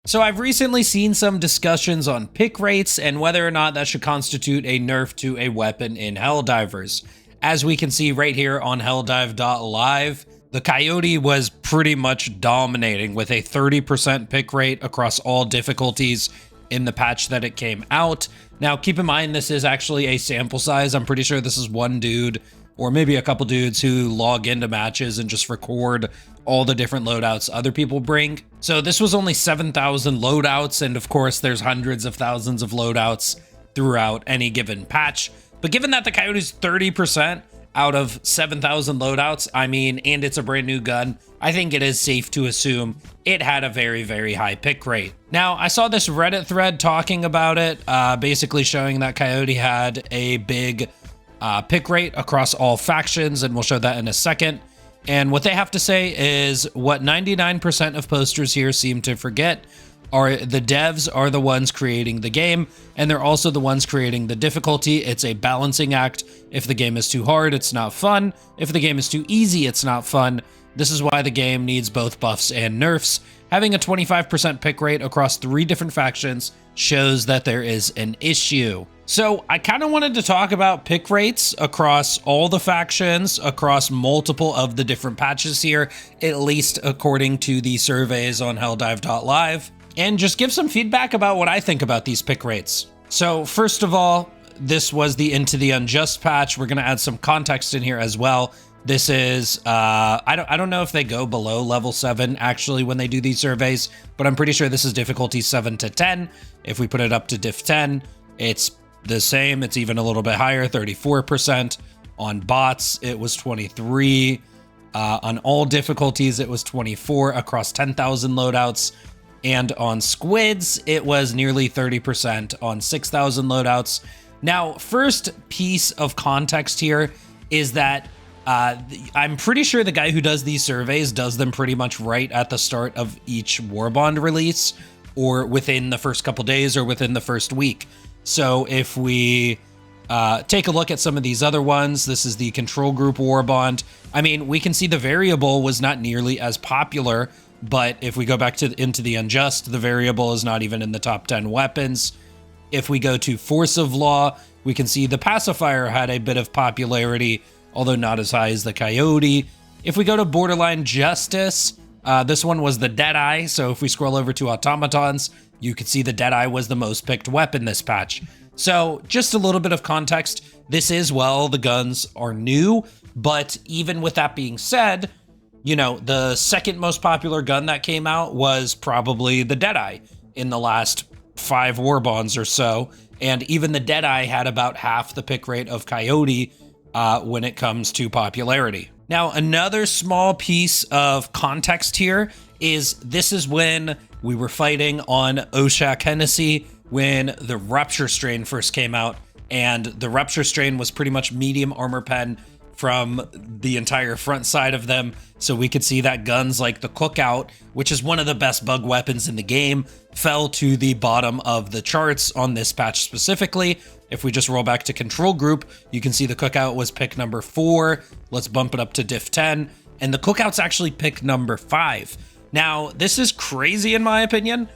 So I've recently seen some discussions on pick rates and whether or not that should constitute a nerf to a weapon in Helldivers. As we can see right here on helldive.live, the Coyote was pretty much dominating with a 30% pick rate across all difficulties in the patch that it came out. Now, keep in mind, this is actually a sample size. I'm pretty sure this is one dude or maybe a couple dudes who log into matches and just record all the different loadouts other people bring. So this was only 7,000 loadouts, and of course there's hundreds of thousands of loadouts throughout any given patch. But given that the Coyote's 30% out of 7,000 loadouts, I mean, and it's a brand new gun, I think it is safe to assume it had a very, very high pick rate. Now, I saw this Reddit thread talking about it, basically showing that Coyote had a big pick rate across all factions, and we'll show that in a second. And what they have to say is what 99% of posters here seem to forget are the devs are the ones creating the game, and they're also the ones creating the difficulty. It's a balancing act. If the game is too hard, it's not fun. If the game is too easy, it's not fun. This is why the game needs both buffs and nerfs. Having a 25% pick rate across 3 different factions shows that there is an issue. So I kind of wanted to talk about pick rates across all the factions, across multiple of the different patches here, at least according to the surveys on helldive.live, and just give some feedback about what I think about these pick rates. So first of all, this was the Into the Unjust patch. We're going to add some context in here as well. This is, I don't know if they go below level 7 actually when they do these surveys, but I'm pretty sure this is difficulty 7 to 10. If we put it up to diff 10, it's the same. It's even a little bit higher, 34%. On bots, it was 23. On all difficulties, it was 24 across 10,000 loadouts. And on squids, it was nearly 30% on 6,000 loadouts. Now, first piece of context here is that I'm pretty sure the guy who does these surveys does them pretty much right at the start of each Warbond release, or within the first couple days, or within the first week. So if we take a look at some of these other ones, this is the Control Group Warbond. I mean, we can see the variable was not nearly as popular, but if we go back to Into the Unjust, the variable is not even in the top 10 weapons. If we go to Force of Law, we can see the Pacifier had a bit of popularity, although not as high as the Coyote. If we go to Borderline Justice, this one was the Deadeye. So if we scroll over to Automatons, you can see the Deadeye was the most picked weapon this patch. So just a little bit of context. This is, well, the guns are new, but even with that being said, you know, the second most popular gun that came out was probably the Deadeye in the last 5 Warbonds or so. And even the Deadeye had about half the pick rate of Coyote when it comes to popularity. Now, another small piece of context here is this is when we were fighting on Oshak Hennessy when the Rupture Strain first came out, and the Rupture Strain was pretty much medium armor pen from the entire front side of them. So we could see that guns like the Cookout, which is one of the best bug weapons in the game, fell to the bottom of the charts on this patch specifically. If we just roll back to Control Group, you can see the Cookout was pick number 4. Let's bump it up to diff 10. And the Cookout's actually pick number 5. Now, this is crazy in my opinion,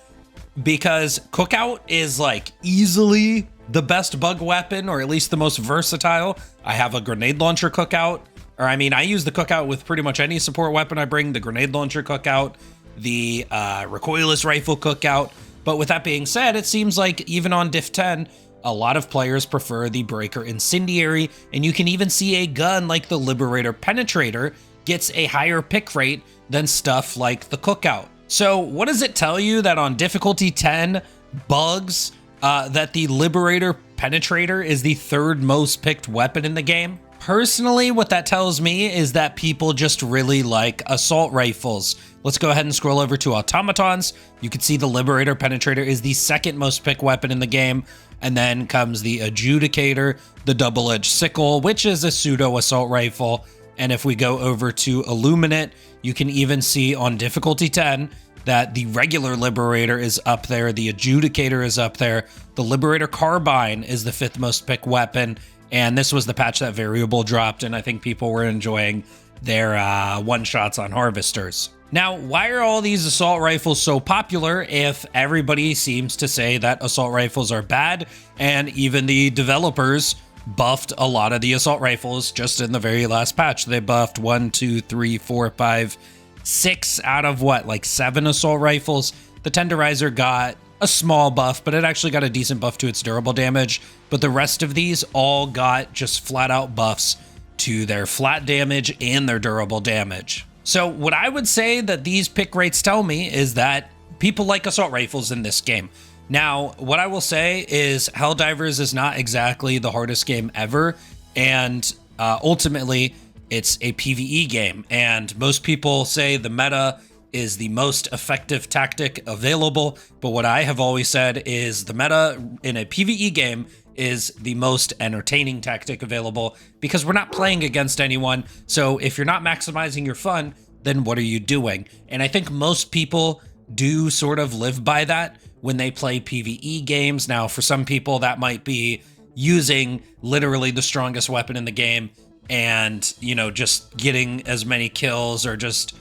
because Cookout is like easily the best bug weapon, or at least the most versatile. I have a grenade launcher Cookout, or I mean, I use the Cookout with pretty much any support weapon I bring, the grenade launcher Cookout, the recoilless rifle Cookout. But with that being said, it seems like even on diff 10, a lot of players prefer the Breaker Incendiary, and you can even see a gun like the Liberator Penetrator gets a higher pick rate than stuff like the Cookout. So what does it tell you that on difficulty 10 bugs, that the Liberator Penetrator is the 3rd most picked weapon in the game? Personally, what that tells me is that people just really like assault rifles. Let's go ahead and scroll over to Automatons. You can see the Liberator Penetrator is the 2nd most picked weapon in the game. And then comes the Adjudicator, the double-edged sickle, which is a pseudo assault rifle. And if we go over to Illuminate, you can even see on difficulty 10 that the regular Liberator is up there, the Adjudicator is up there, the Liberator Carbine is the 5th most picked weapon, and this was the patch that variable dropped, and I think people were enjoying their one-shots on Harvesters. Now, why are all these assault rifles so popular if everybody seems to say that assault rifles are bad, and even the developers buffed a lot of the assault rifles just in the very last patch? They buffed 1, 2, 3, 4, 5, 6 out of what, like 7 assault rifles. The Tenderizer got a small buff, but it actually got a decent buff to its durable damage. But the rest of these all got just flat out buffs to their flat damage and their durable damage. So what I would say that these pick rates tell me is that people like assault rifles in this game. Now, what I will say is Helldivers is not exactly the hardest game ever, and ultimately it's a PvE game, and most people say the meta is the most effective tactic available, but what I have always said is the meta in a PvE game is the most entertaining tactic available, because we're not playing against anyone. So if you're not maximizing your fun, then what are you doing? And I think most people do sort of live by that when they play PvE games. Now, for some people, that might be using literally the strongest weapon in the game and, you know, just getting as many kills or just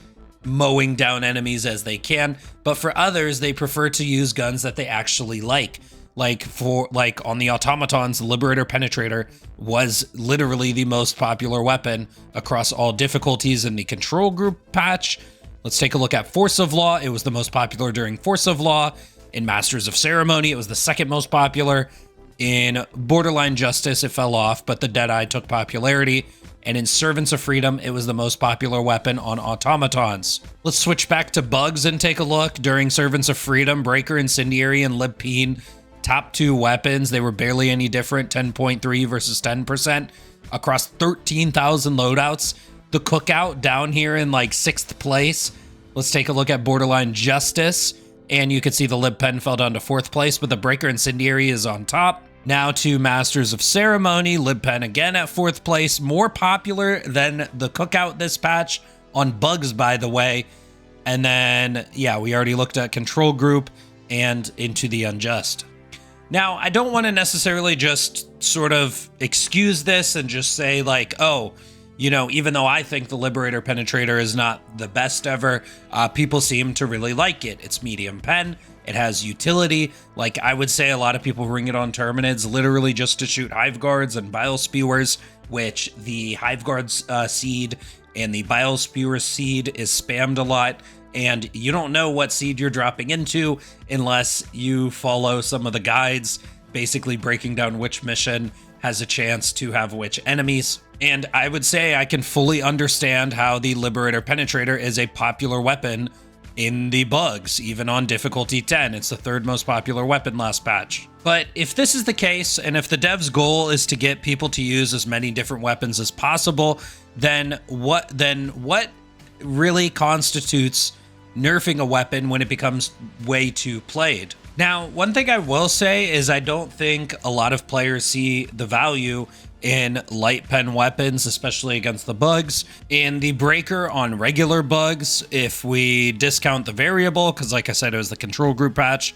mowing down enemies as they can. But for others, they prefer to use guns that they actually like. Like on the automatons, the Liberator Penetrator was literally the most popular weapon across all difficulties in the control group patch. Let's take a look at Force of Law. It was the most popular during Force of Law. In Masters of Ceremony, it was the second most popular. In Borderline Justice, it fell off, but the Deadeye took popularity. And in Servants of Freedom, it was the most popular weapon on automatons. Let's switch back to bugs and take a look. During Servants of Freedom, Breaker, Incendiary, and Libpeen, top 2 weapons. They were barely any different, 10.3 versus 10% across 13,000 loadouts. The Cookout down here in like 6th place. Let's take a look at Borderline Justice, and you can see the Libpen fell down to 4th place, but the Breaker Incendiary is on top. Now to Masters of Ceremony, Libpen again at 4th place, more popular than the Cookout this patch on bugs, by the way. And then, yeah, we already looked at Control Group and Into the Unjust. Now, I don't want to necessarily just sort of excuse this and just say like, oh, you know, even though I think the Liberator Penetrator is not the best ever, people seem to really like it. It's medium pen. It has utility. Like, I would say a lot of people bring it on Terminids literally just to shoot Hive Guards and Bile Spewers, which the Hive Guards seed and the Bile Spewer seed is spammed a lot. And you don't know what seed you're dropping into unless you follow some of the guides, basically breaking down which mission has a chance to have which enemies. And I would say I can fully understand how the Liberator Penetrator is a popular weapon in the bugs, even on difficulty 10. It's the 3rd most popular weapon last patch. But if this is the case, and if the dev's goal is to get people to use as many different weapons as possible, then what really constitutes nerfing a weapon when it becomes way too played? Now, one thing I will say is I don't think a lot of players see the value in light pen weapons, especially against the bugs. In the Breaker on regular bugs, if we discount the variable, because like I said, it was the control group patch,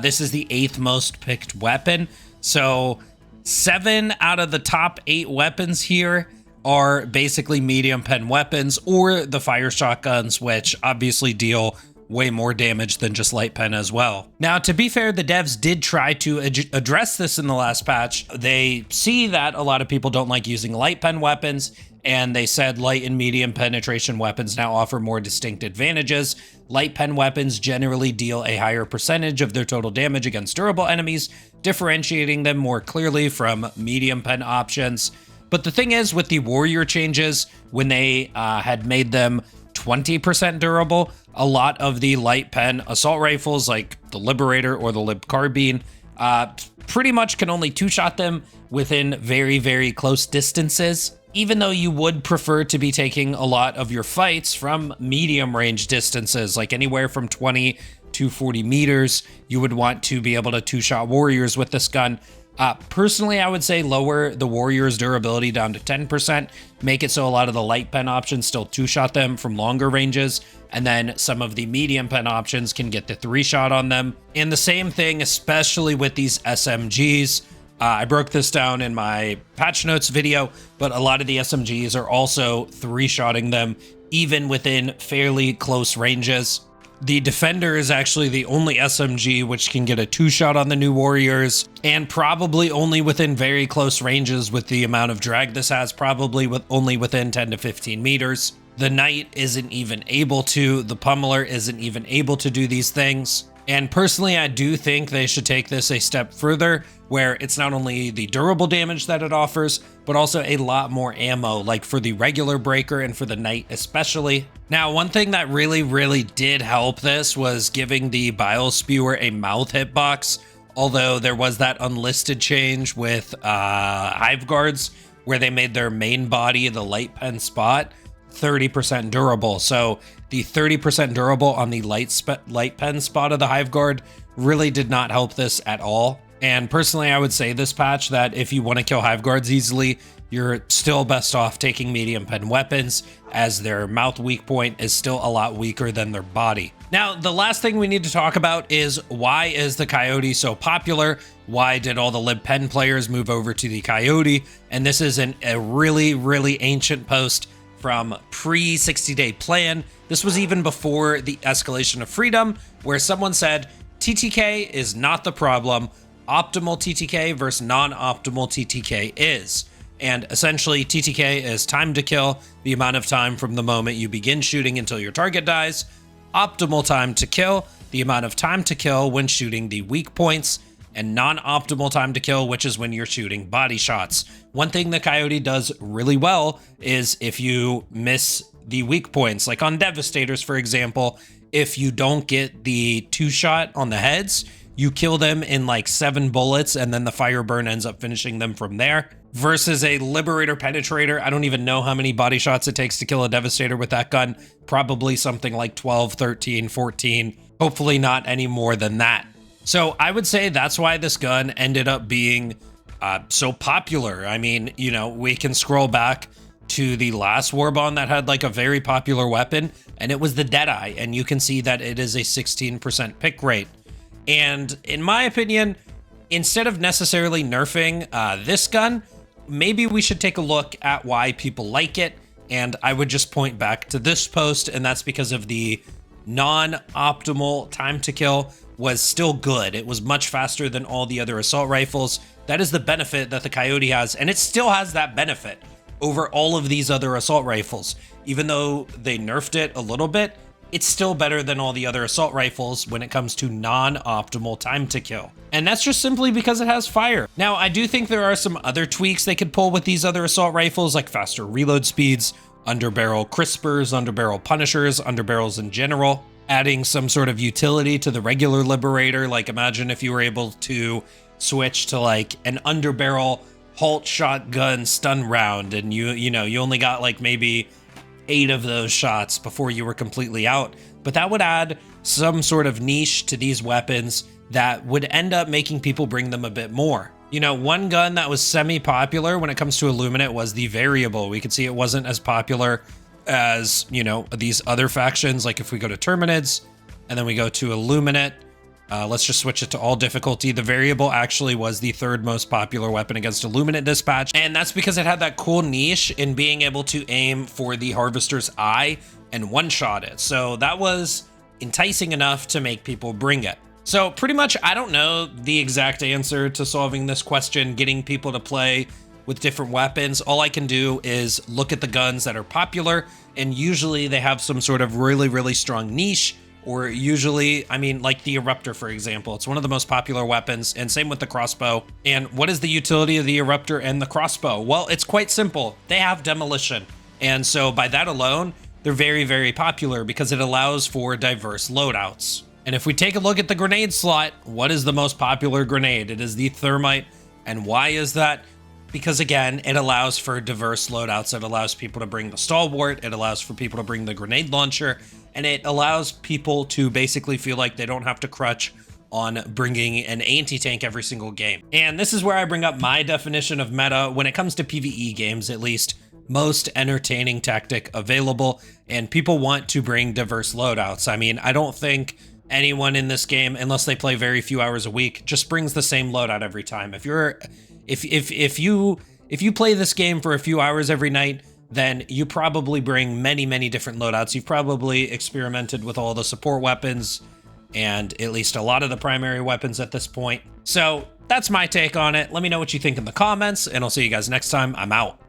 this is the 8th most picked weapon. So 7 out of the top 8 weapons here are basically medium pen weapons, or the fire shotguns, which obviously deal way more damage than just light pen as well. Now, to be fair, the devs did try to address this in the last patch. They see that a lot of people don't like using light pen weapons, and they said light and medium penetration weapons now offer more distinct advantages. Light pen weapons generally deal a higher percentage of their total damage against durable enemies, differentiating them more clearly from medium pen options. But the thing is, with the warrior changes, when they had made them 20% durable, a lot of the light pen assault rifles like the Liberator or the Lib Carbine pretty much can only 2-shot them within very, very close distances. Even though you would prefer to be taking a lot of your fights from medium range distances, like anywhere from 20 to 40 meters, you would want to be able to 2-shot warriors with this gun. Personally, I would say lower the warrior's durability down to 10%, make it so a lot of the light pen options still 2-shot them from longer ranges, and then some of the medium pen options can get the 3-shot on them. And the same thing, especially with these SMGs. I broke this down in my patch notes video, but a lot of the SMGs are also 3-shotting them even within fairly close ranges. The Defender is actually the only SMG which can get a 2-shot on the new warriors, and probably only within very close ranges with the amount of drag this has, probably only within 10 to 15 meters. The Knight isn't even able to, the Pummeler isn't even able to do these things. And personally, I do think they should take this a step further, where it's not only the durable damage that it offers, but also a lot more ammo, like for the regular breaker and for the Knight especially. Now, one thing that really did help this was giving the Bile Spewer a mouth hitbox, although there was that unlisted change with Hive Guards, where they made their main body, the light pen spot, 30% durable. So the 30% durable on the light pen spot of the Hive Guard really did not help this at all. And personally, I would say this patch that if you want to kill Hive Guards easily, you're still best off taking medium pen weapons, as their mouth weak point is still a lot weaker than their body. Now, the last thing we need to talk about is, why is the Coyote so popular? Why did all the lib pen players move over to the Coyote? And this is a really ancient post from pre-60-day plan. This was even before the escalation of freedom, where someone said, TTK is not the problem. Optimal TTK versus non-optimal TTK is. And essentially, TTK is time to kill, the amount of time from the moment you begin shooting until your target dies. Optimal time to kill, the amount of time to kill when shooting the weak points. And non-optimal time to kill, which is when you're shooting body shots. One thing the Coyote does really well is if you miss the weak points, like on Devastators, for example, if you don't get the 2-shot on the heads, you kill them in like 7 bullets, and then the fire burn ends up finishing them from there. Versus a Liberator Penetrator, I don't even know how many body shots it takes to kill a Devastator with that gun. Probably something like 12, 13, 14. Hopefully not any more than that. So I would say that's why this gun ended up being so popular. I mean, you know, we can scroll back to the last Warbond that had like a very popular weapon, and it was the Deadeye, and you can see that it is a 16% pick rate. And in my opinion, instead of necessarily nerfing this gun, maybe we should take a look at why people like it. And I would just point back to this post, and that's because of the non-optimal time to kill was still good. It was much faster than all the other assault rifles. That is the benefit that the Coyote has, and it still has that benefit over all of these other assault rifles. Even though they nerfed it a little bit, it's still better than all the other assault rifles when it comes to non-optimal time to kill. And that's just simply because it has fire. Now, I do think there are some other tweaks they could pull with these other assault rifles, like faster reload speeds, underbarrel crispers, underbarrel punishers, underbarrels in general, adding some sort of utility to the regular Liberator. Like, imagine if you were able to switch to like an underbarrel halt shotgun stun round, and you only got like maybe 8 of those shots before you were completely out. But that would add some sort of niche to these weapons that would end up making people bring them a bit more. You know, one gun that was semi-popular when it comes to Illuminate was the Variable. We could see it wasn't as popular as, you know, these other factions. Like if we go to Terminids and then we go to Illuminate, let's just switch it to all difficulty. The Variable actually was the 3rd most popular weapon against Illuminate Dispatch. And that's because it had that cool niche in being able to aim for the Harvester's Eye and one-shot it. So that was enticing enough to make people bring it. So pretty much, I don't know the exact answer to solving this question, getting people to play with different weapons. All I can do is look at the guns that are popular, and usually they have some sort of really strong niche, or usually, I mean, like the Eruptor, for example. It's one of the most popular weapons, and same with the crossbow. And what is the utility of the Eruptor and the crossbow? Well, it's quite simple. They have demolition. And so by that alone, they're very popular because it allows for diverse loadouts. And if we take a look at the grenade slot, what is the most popular grenade? It is the Thermite. And why is that? Because again, it allows for diverse loadouts. It allows people to bring the Stalwart. It allows for people to bring the grenade launcher. And it allows people to basically feel like they don't have to crutch on bringing an anti-tank every single game. And this is where I bring up my definition of meta when it comes to PvE games, at least. Most entertaining tactic available. And people want to bring diverse loadouts. I mean, I don't think anyone in this game, unless they play very few hours a week, just brings the same loadout every time. If you play this game for a few hours every night, then you probably bring many, many different loadouts. You've probably experimented with all the support weapons and at least a lot of the primary weapons at this point. So that's my take on it. Let me know what you think in the comments, and I'll see you guys next time. I'm out.